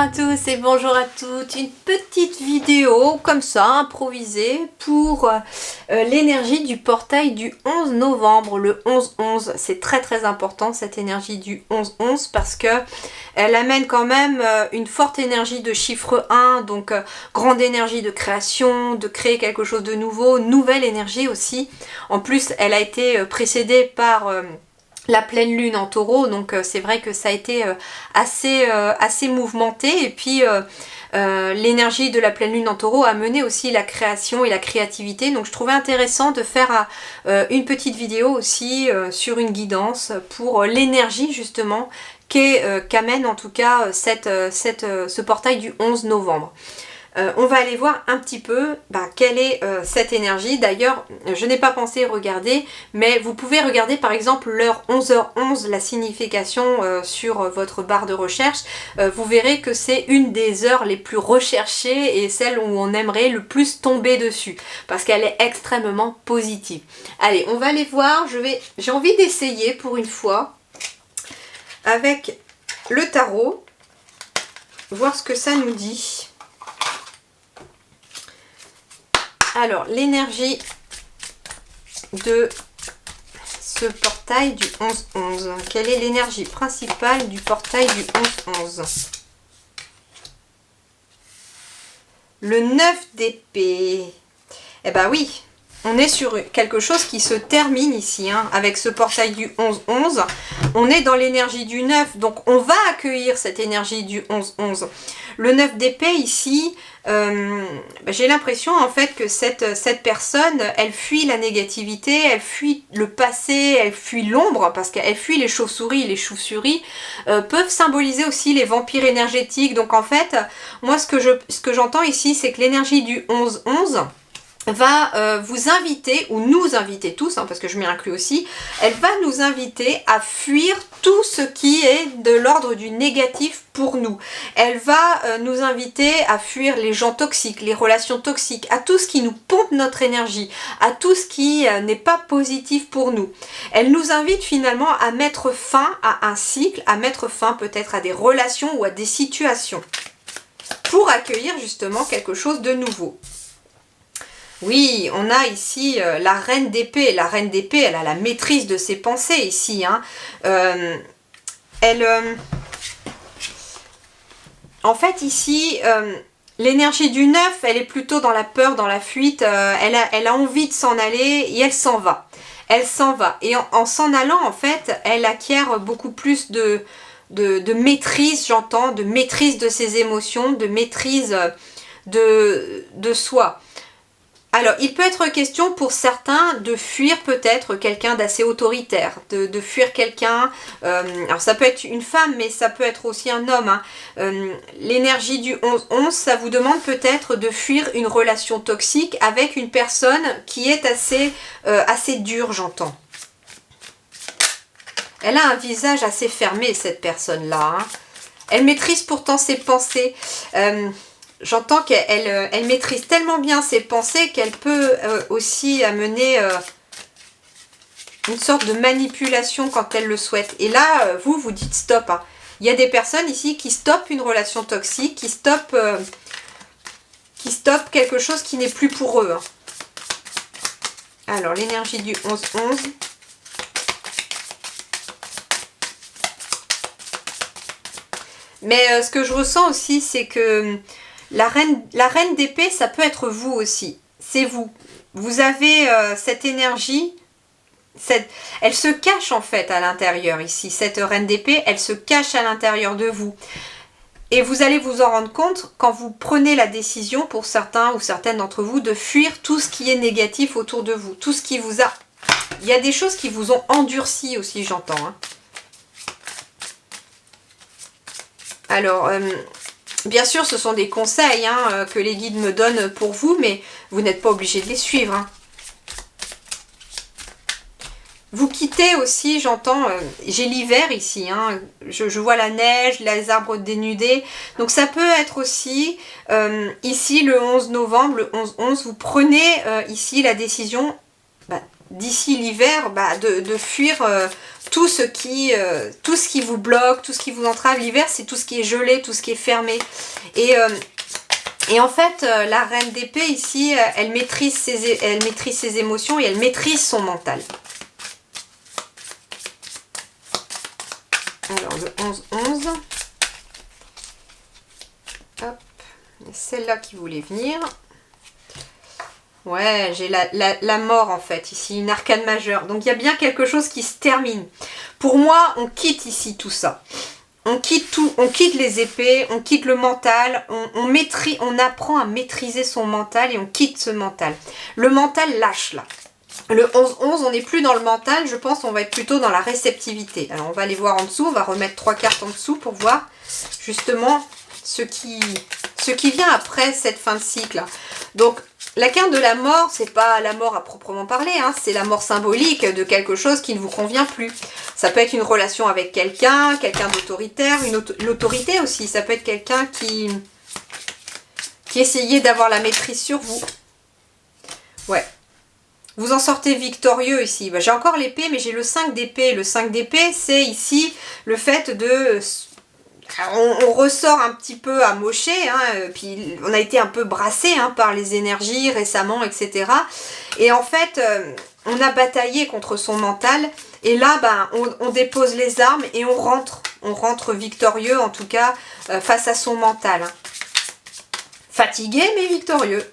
à tous et bonjour à toutes. Une petite vidéo comme ça, improvisée, pour l'énergie du portail du 11 novembre, le 11-11. C'est très important cette énergie du 11-11 parce que elle amène quand même une forte énergie de chiffre 1, donc grande énergie de création, de créer quelque chose de nouveau, nouvelle énergie aussi. En plus, elle a été précédée par la pleine lune en taureau, donc c'est vrai que ça a été assez mouvementé, et puis l'énergie de la pleine lune en taureau a mené aussi la création et la créativité, donc je trouvais intéressant de faire une petite vidéo aussi sur une guidance pour l'énergie justement qu'amène en tout cas ce portail du 11 novembre. On va aller voir un petit peu quelle est cette énergie. D'ailleurs, je n'ai pas pensé regarder, mais vous pouvez regarder par exemple l'heure 11h11, la signification sur votre barre de recherche. Vous verrez que c'est une des heures les plus recherchées et celle où on aimerait le plus tomber dessus, parce qu'elle est extrêmement positive. Allez, on va aller voir. J'ai envie d'essayer pour une fois avec le tarot, voir ce que ça nous dit. Alors, l'énergie de ce portail du 11-11. Quelle est l'énergie principale du portail du 11-11? Le 9 d'épée. Eh ben oui, on est sur quelque chose qui se termine ici, hein, avec ce portail du 11-11. On est dans l'énergie du 9, donc on va accueillir cette énergie du 11-11. Le 9 d'épée ici, j'ai l'impression en fait que cette personne, elle fuit la négativité, elle fuit le passé, elle fuit l'ombre, parce qu'elle fuit les chauves-souris. Les chauves-souris peuvent symboliser aussi les vampires énergétiques. Donc en fait, moi ce que j'entends ici, c'est que l'énergie du 11-11 va vous inviter, ou nous inviter tous, hein, parce que je m'y inclus aussi, elle va nous inviter à fuir tout ce qui est de l'ordre du négatif pour nous. Elle va nous inviter à fuir les gens toxiques, les relations toxiques, à tout ce qui nous pompe notre énergie, à tout ce qui n'est pas positif pour nous. Elle nous invite finalement à mettre fin à un cycle, à mettre fin peut-être à des relations ou à des situations, pour accueillir justement quelque chose de nouveau. Oui, on a ici la reine d'épée. La reine d'épée, elle a la maîtrise de ses pensées ici, hein. En fait, ici, l'énergie du 9, elle est plutôt dans la peur, dans la fuite. Elle a envie de s'en aller et elle s'en va. Elle s'en va. Et en s'en allant, en fait, elle acquiert beaucoup plus de maîtrise, j'entends, de maîtrise de ses émotions, de maîtrise de soi. Alors, il peut être question pour certains de fuir peut-être quelqu'un d'assez autoritaire, de fuir quelqu'un, alors ça peut être une femme, mais ça peut être aussi un homme, hein. L'énergie du 11-11, ça vous demande peut-être de fuir une relation toxique avec une personne qui est assez dure, j'entends. Elle a un visage assez fermé, cette personne-là, hein. Elle maîtrise pourtant ses pensées. J'entends qu'elle maîtrise tellement bien ses pensées qu'elle peut aussi amener une sorte de manipulation quand elle le souhaite. Et là, vous dites stop, hein. Il y a des personnes ici qui stoppent une relation toxique, qui stoppent quelque chose qui n'est plus pour eux, hein. Alors, l'énergie du 11-11. Mais ce que je ressens aussi, c'est que la reine d'épée, ça peut être vous aussi. C'est vous. Vous avez cette énergie. Elle se cache en fait à l'intérieur ici. Cette reine d'épée, elle se cache à l'intérieur de vous. Et vous allez vous en rendre compte quand vous prenez la décision, pour certains ou certaines d'entre vous, de fuir tout ce qui est négatif autour de vous. Tout ce qui vous a... Il y a des choses qui vous ont endurci aussi, j'entends, hein. Alors... bien sûr, ce sont des conseils, hein, que les guides me donnent pour vous, mais vous n'êtes pas obligé de les suivre, hein. Vous quittez aussi, j'entends, j'ai l'hiver ici, hein, je vois la neige, les arbres dénudés. Donc ça peut être aussi, ici le 11 novembre, le 11-11, vous prenez ici la décision d'ici l'hiver, de fuir tout ce qui vous bloque, tout ce qui vous entrave. L'hiver, c'est tout ce qui est gelé, tout ce qui est fermé. Et en fait, la reine d'épée ici, elle maîtrise ses émotions et elle maîtrise son mental. Alors, le 11-11. Hop. Celle-là qui voulait venir. Ouais, j'ai la mort en fait, ici, une arcane majeure. Donc il y a bien quelque chose qui se termine. Pour moi, on quitte ici tout ça. On quitte tout, on quitte les épées, on quitte le mental, on apprend à maîtriser son mental et on quitte ce mental. Le mental lâche là. Le 11-11, on n'est plus dans le mental, je pense qu'on va être plutôt dans la réceptivité. Alors on va aller voir en dessous, on va remettre 3 cartes en dessous pour voir justement ce qui vient après cette fin de cycle. Donc la carte de la mort, c'est pas la mort à proprement parler, hein, c'est la mort symbolique de quelque chose qui ne vous convient plus. Ça peut être une relation avec quelqu'un d'autoritaire, l'autorité aussi. Ça peut être quelqu'un qui essayait d'avoir la maîtrise sur vous. Ouais. Vous en sortez victorieux ici. J'ai encore l'épée, mais j'ai le 5 d'épée. Le 5 d'épée, c'est ici le fait de... On ressort un petit peu amoché, hein, puis on a été un peu brassé par les énergies récemment, etc. Et en fait, on a bataillé contre son mental. Et là, on dépose les armes et on rentre victorieux, en tout cas, face à son mental. Hein. Fatigué, mais victorieux.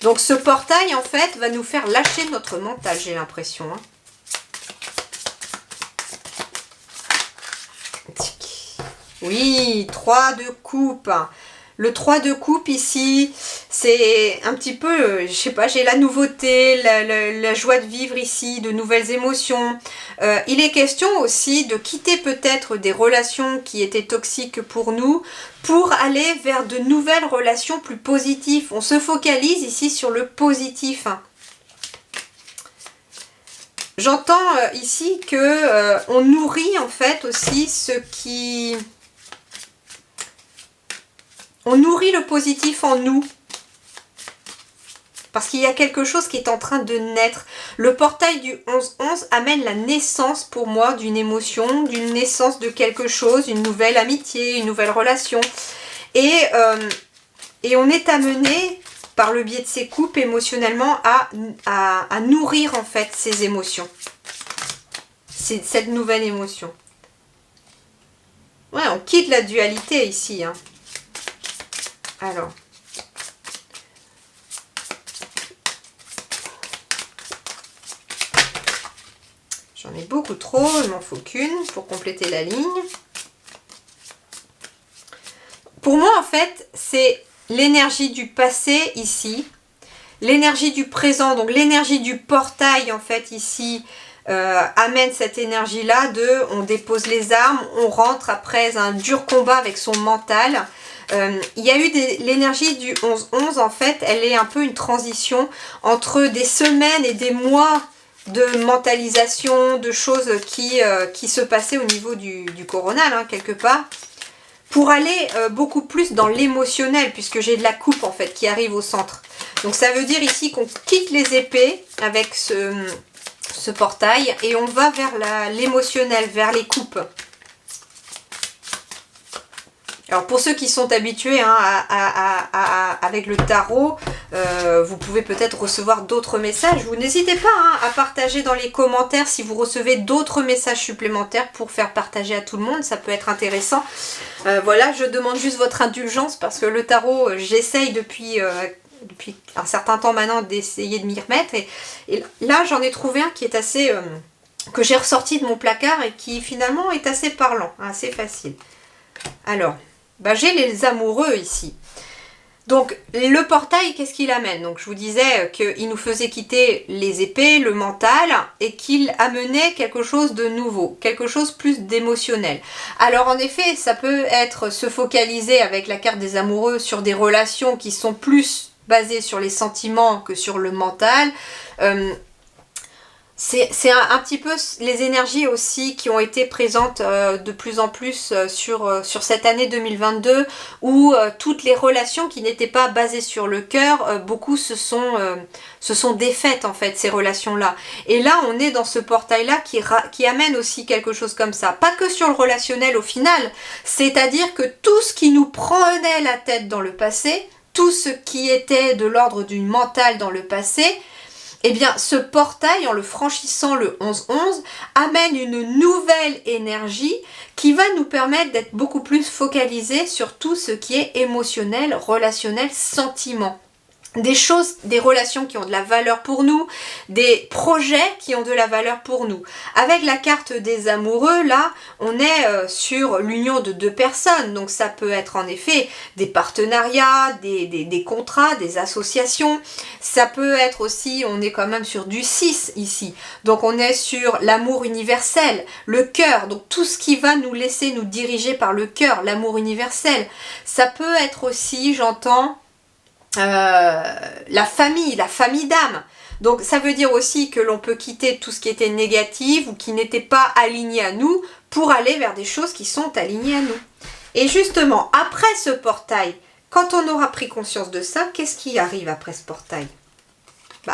Donc ce portail, en fait, va nous faire lâcher notre mental, j'ai l'impression. Hein. Oui, 3 de coupe. Le 3 de coupe ici, c'est un petit peu, je sais pas, j'ai la nouveauté, la joie de vivre ici, de nouvelles émotions. Il est question aussi de quitter peut-être des relations qui étaient toxiques pour nous, pour aller vers de nouvelles relations plus positives. On se focalise ici sur le positif. J'entends ici que on nourrit en fait aussi ce qui... On nourrit le positif en nous. Parce qu'il y a quelque chose qui est en train de naître. Le portail du 11-11 amène la naissance pour moi d'une émotion, d'une naissance de quelque chose, une nouvelle amitié, une nouvelle relation. Et on est amené, par le biais de ces coupes émotionnellement, à nourrir en fait ces émotions. C'est cette nouvelle émotion. Ouais, on quitte la dualité ici, hein. Alors, j'en ai beaucoup trop, il m'en faut qu'une pour compléter la ligne. Pour moi, en fait, c'est l'énergie du passé ici, l'énergie du présent, donc l'énergie du portail, en fait, ici, amène cette énergie-là de on dépose les armes, on rentre après un dur combat avec son mental. Il y a eu l'énergie du 11-11, en fait, elle est un peu une transition entre des semaines et des mois de mentalisation, de choses qui se passaient au niveau du coronal, hein, quelque part, pour aller beaucoup plus dans l'émotionnel, puisque j'ai de la coupe, en fait, qui arrive au centre. Donc ça veut dire ici qu'on quitte les épées avec ce portail et on va vers l'émotionnel, vers les coupes. Alors pour ceux qui sont habitués avec le tarot, vous pouvez peut-être recevoir d'autres messages. Vous n'hésitez pas à partager dans les commentaires si vous recevez d'autres messages supplémentaires pour faire partager à tout le monde. Ça peut être intéressant. Voilà, je demande juste votre indulgence parce que le tarot, j'essaye depuis un certain temps maintenant d'essayer de m'y remettre. Et là, j'en ai trouvé un qui est assez... que j'ai ressorti de mon placard et qui finalement est assez parlant, assez facile. Alors... j'ai les amoureux ici. Donc, le portail, qu'est-ce qu'il amène? Donc, je vous disais qu'il nous faisait quitter les épées, le mental, et qu'il amenait quelque chose de nouveau, quelque chose plus d'émotionnel. Alors, en effet, ça peut être se focaliser avec la carte des amoureux sur des relations qui sont plus basées sur les sentiments que sur le mental. C'est un petit peu les énergies aussi qui ont été présentes de plus en plus sur cette année 2022 où toutes les relations qui n'étaient pas basées sur le cœur, beaucoup se sont défaites en fait, ces relations-là. Et là, on est dans ce portail-là qui amène aussi quelque chose comme ça. Pas que sur le relationnel au final, c'est-à-dire que tout ce qui nous prenait la tête dans le passé, tout ce qui était de l'ordre du mental dans le passé, eh bien, ce portail, en le franchissant le 11-11, amène une nouvelle énergie qui va nous permettre d'être beaucoup plus focalisés sur tout ce qui est émotionnel, relationnel, sentiment. Des choses, des relations qui ont de la valeur pour nous, des projets qui ont de la valeur pour nous. Avec la carte des amoureux, là, on est sur l'union de deux personnes. Donc ça peut être en effet des partenariats, des contrats, des associations. Ça peut être aussi, on est quand même sur du 6 ici. Donc on est sur l'amour universel, le cœur. Donc tout ce qui va nous laisser nous diriger par le cœur, l'amour universel. Ça peut être aussi, j'entends, la famille d'âme. Donc ça veut dire aussi que l'on peut quitter tout ce qui était négatif ou qui n'était pas aligné à nous pour aller vers des choses qui sont alignées à nous. Et justement, après ce portail, quand on aura pris conscience de ça, qu'est-ce qui arrive après ce portail ?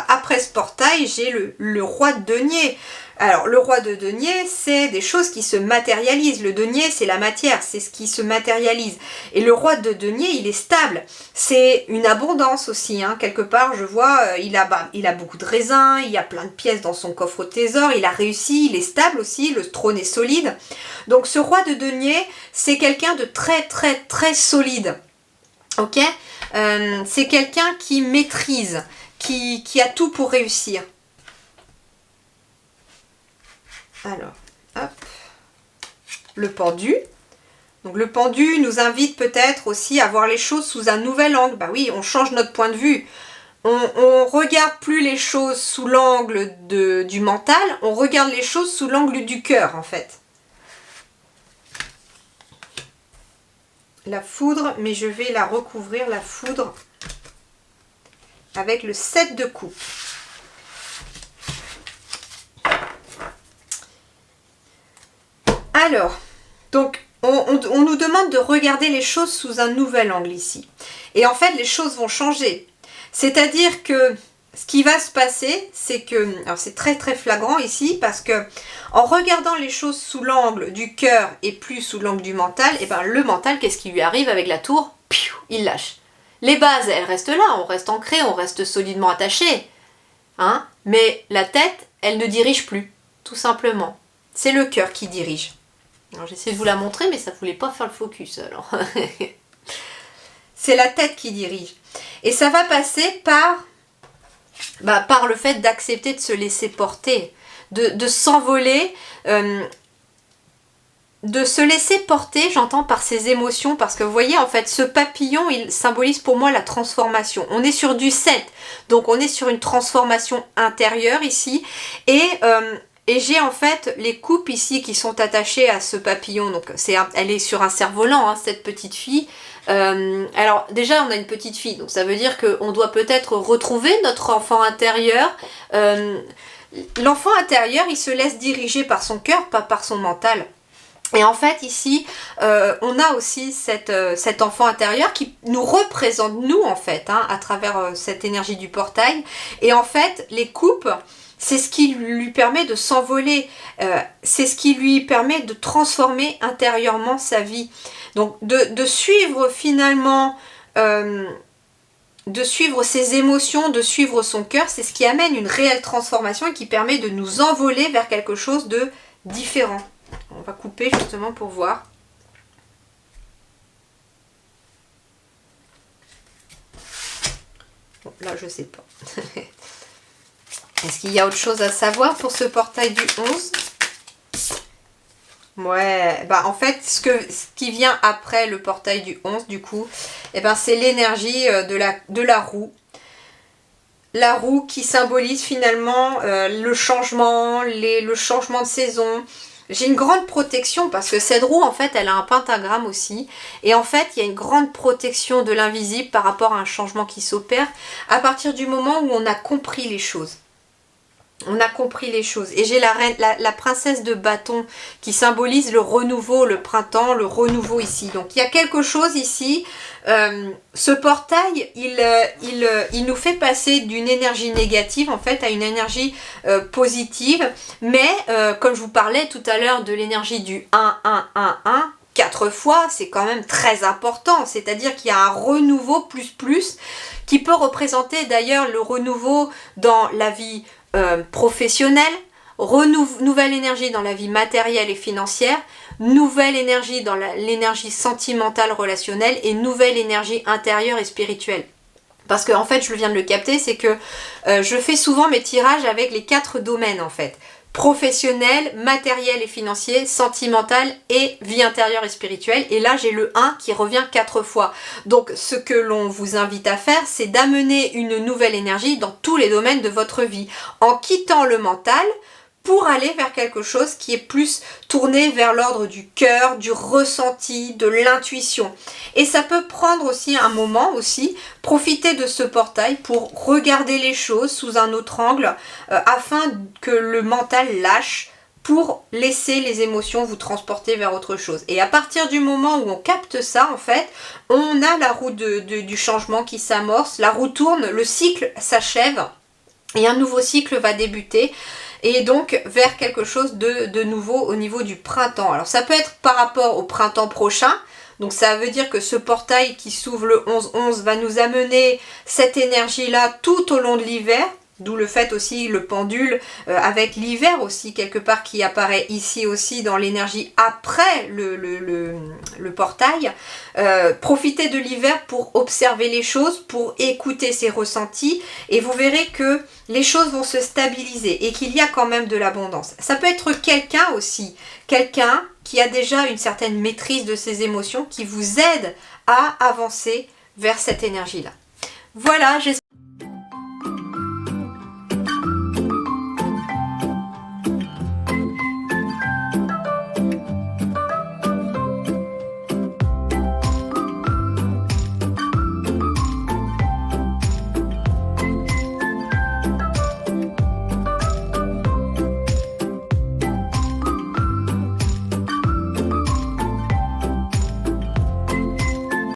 Après ce portail, j'ai le roi de denier. Alors, le roi de denier, c'est des choses qui se matérialisent. Le denier, c'est la matière, c'est ce qui se matérialise. Et le roi de denier, il est stable. C'est une abondance aussi. Hein. Quelque part, je vois, il a beaucoup de raisins, il y a plein de pièces dans son coffre au trésor, il a réussi, il est stable aussi, le trône est solide. Donc, ce roi de denier, c'est quelqu'un de très, très, très solide. Ok ? C'est quelqu'un qui maîtrise, qui a tout pour réussir. Alors, hop, le pendu. Donc le pendu nous invite peut-être aussi à voir les choses sous un nouvel angle. Bah oui, on change notre point de vue. On regarde plus les choses sous l'angle du mental, on regarde les choses sous l'angle du cœur en fait. La foudre, mais je vais la recouvrir, la foudre, avec le 7 de coupe. Alors, donc, on nous demande de regarder les choses sous un nouvel angle ici. Et en fait, les choses vont changer. C'est-à-dire que ce qui va se passer, c'est que, alors c'est très très flagrant ici, parce que en regardant les choses sous l'angle du cœur et plus sous l'angle du mental, et ben le mental, qu'est-ce qui lui arrive avec la tour ? Piou, il lâche. Les bases, elles restent là, on reste ancré, on reste solidement attaché. Hein ? Mais la tête, elle ne dirige plus, tout simplement. C'est le cœur qui dirige. Alors j'essaie de vous la montrer, mais ça ne voulait pas faire le focus alors. C'est la tête qui dirige. Et ça va passer par le fait d'accepter de se laisser porter, de s'envoler, de se laisser porter, j'entends, par ses émotions, parce que vous voyez, en fait, ce papillon, il symbolise pour moi la transformation. On est sur du 7, donc on est sur une transformation intérieure ici, et j'ai en fait les coupes ici qui sont attachées à ce papillon. Donc elle est sur un cerf-volant, hein, cette petite fille. Alors déjà on a une petite fille, donc ça veut dire qu'on doit peut-être retrouver notre enfant intérieur. L'enfant intérieur, il se laisse diriger par son cœur, pas par son mental. Et en fait ici, on a aussi cet enfant intérieur qui nous représente nous en fait, hein, à travers cette énergie du portail. Et en fait, les coupes, c'est ce qui lui permet de s'envoler, c'est ce qui lui permet de transformer intérieurement sa vie. Donc de suivre finalement, de suivre ses émotions, de suivre son cœur, c'est ce qui amène une réelle transformation et qui permet de nous envoler vers quelque chose de différent. On va couper justement pour voir. Bon, là je sais pas. Est-ce qu'il y a autre chose à savoir pour ce portail du 11 ? Ouais, en fait, ce qui vient après le portail du 11, du coup, c'est l'énergie de la roue. La roue qui symbolise finalement le changement, le changement de saison. J'ai une grande protection parce que cette roue, en fait, elle a un pentagramme aussi. Et en fait, il y a une grande protection de l'invisible par rapport à un changement qui s'opère à partir du moment où on a compris les choses. On a compris les choses. Et j'ai la princesse de bâton qui symbolise le renouveau, le printemps, le renouveau ici. Donc il y a quelque chose ici. Ce portail, il nous fait passer d'une énergie négative en fait à une énergie positive. Mais comme je vous parlais tout à l'heure de l'énergie du 1, 4 fois, c'est quand même très important. C'est-à-dire qu'il y a un renouveau plus qui peut représenter d'ailleurs le renouveau dans la vie professionnelle, nouvelle énergie dans la vie matérielle et financière, nouvelle énergie dans l'énergie sentimentale relationnelle et nouvelle énergie intérieure et spirituelle. Parce que en fait, je viens de le capter, c'est que je fais souvent mes tirages avec les 4 domaines en fait. Professionnel, matériel et financier, sentimental et vie intérieure et spirituelle. Et là, j'ai le 1 qui revient 4 fois. Donc, ce que l'on vous invite à faire, c'est d'amener une nouvelle énergie dans tous les domaines de votre vie, en quittant le mental, pour aller vers quelque chose qui est plus tourné vers l'ordre du cœur, du ressenti, de l'intuition. Et ça peut prendre aussi un moment aussi, profiter de ce portail pour regarder les choses sous un autre angle afin que le mental lâche pour laisser les émotions vous transporter vers autre chose. Et à partir du moment où on capte ça, en fait, on a la roue du changement qui s'amorce, la roue tourne, le cycle s'achève et un nouveau cycle va débuter. Et donc vers quelque chose de nouveau au niveau du printemps. Alors ça peut être par rapport au printemps prochain, donc ça veut dire que ce portail qui s'ouvre le 11-11 va nous amener cette énergie-là tout au long de l'hiver, d'où le fait aussi le pendule avec l'hiver aussi quelque part qui apparaît ici aussi dans l'énergie après le portail. Profitez de l'hiver pour observer les choses, pour écouter ses ressentis et vous verrez que les choses vont se stabiliser et qu'il y a quand même de l'abondance. Ça peut être quelqu'un aussi, quelqu'un qui a déjà une certaine maîtrise de ses émotions qui vous aide à avancer vers cette énergie-là. Voilà, j'espère